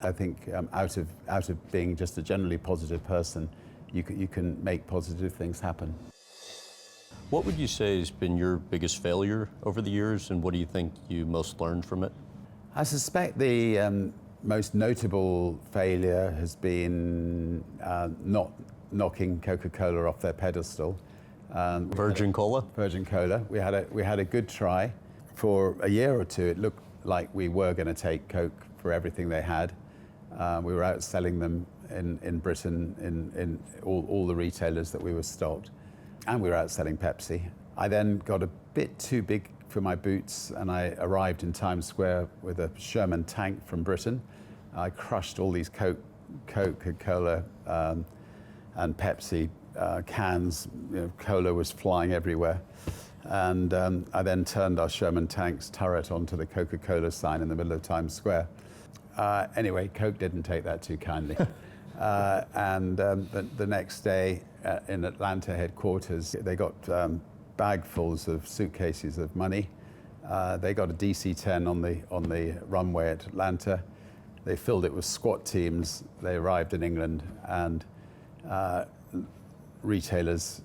I think out of being just a generally positive person, you can make positive things happen. What would you say has been your biggest failure over the years, and what do you think you most learned from it? I suspect the most notable failure has been not knocking Coca-Cola off their pedestal. Virgin Cola? Virgin Cola. We had a good try. For a year or two, it looked like we were going to take Coke for everything they had. We were outselling them in Britain, in all the retailers that we were stocked. And we were outselling Pepsi. I then got a bit too big for my boots, and I arrived in Times Square with a Sherman tank from Britain. I crushed all these Coca-Cola and Pepsi cans. Cola was flying everywhere. And I then turned our Sherman tank's turret onto the Coca-Cola sign in the middle of Times Square. Anyway, Coke didn't take that too kindly. The next day in Atlanta headquarters, they got bagfuls of suitcases of money. They got a DC-10 on the runway at Atlanta. They filled it with SWAT teams. They arrived in England, and retailers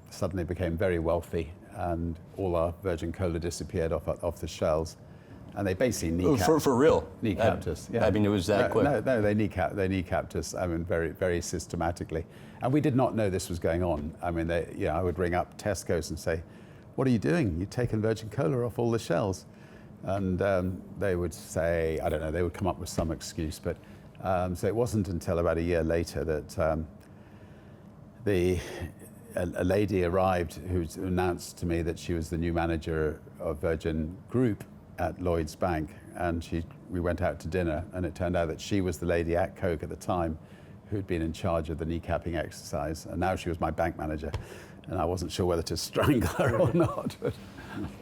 suddenly became very wealthy, and all our Virgin Cola disappeared off the shelves. And they basically kneecapped. For real? Kneecapped us. Yeah. I mean, it was that quick? No, they kneecapped us. I mean, very, very systematically. And we did not know this was going on. I mean, I would ring up Tesco's and say, "What are you doing? You've taken Virgin Cola off all the shelves." And they would say, I don't know, they would come up with some excuse. But so it wasn't until about a year later that a lady arrived who announced to me that she was the new manager of Virgin Group at Lloyd's Bank, and we went out to dinner, and it turned out that she was the lady at Coke at the time who'd been in charge of the kneecapping exercise, and now she was my bank manager, and I wasn't sure whether to strangle her or not. But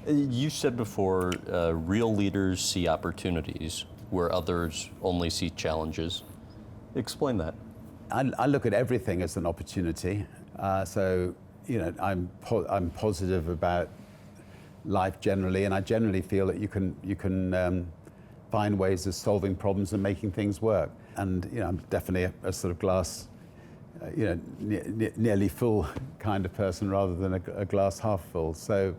you said before, real leaders see opportunities where others only see challenges. Explain that. I look at everything as an opportunity. So I'm positive about life generally, and I generally feel that you can find ways of solving problems and making things work. And I'm definitely a sort of glass, nearly full kind of person rather than a glass half full. So,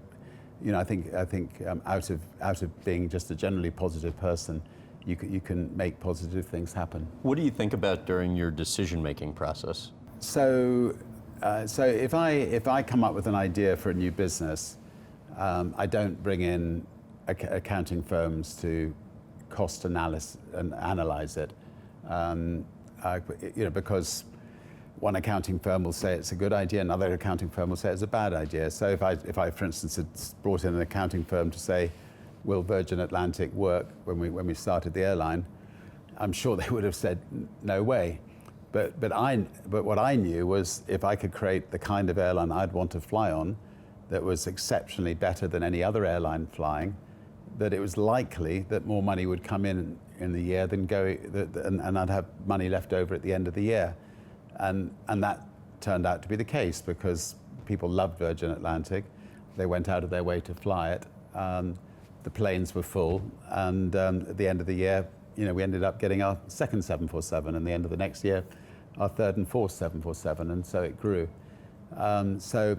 I think out of being just a generally positive person, you can make positive things happen. What do you think about during your decision-making process? So if I come up with an idea for a new business, I don't bring in accounting firms to cost analyze it, because one accounting firm will say it's a good idea, another accounting firm will say it's a bad idea. So if I, for instance, had brought in an accounting firm to say, will Virgin Atlantic work when we started the airline, I'm sure they would have said no way. But what I knew was if I could create the kind of airline I'd want to fly on that was exceptionally better than any other airline flying, that it was likely that more money would come in the year than go, and I'd have money left over at the end of the year. And that turned out to be the case because people loved Virgin Atlantic. They went out of their way to fly it. The planes were full, and at the end of the year, we ended up getting our second 747, and the end of the next year, our third and fourth 747, and so it grew. So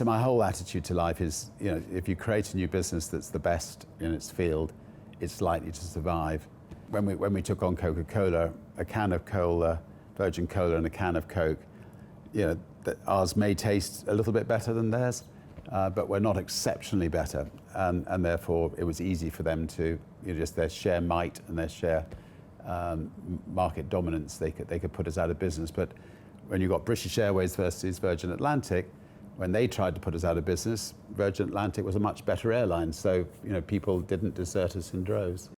my whole attitude to life is, if you create a new business that's the best in its field, it's likely to survive. When we took on Coca-Cola, a can of cola, Virgin Cola, and a can of Coke, ours may taste a little bit better than theirs, but we're not exceptionally better, and therefore it was easy for them to, just their sheer might and their sheer market dominance, they could put us out of business. But when you've got British Airways versus Virgin Atlantic, when they tried to put us out of business, Virgin Atlantic was a much better airline, so people didn't desert us in droves.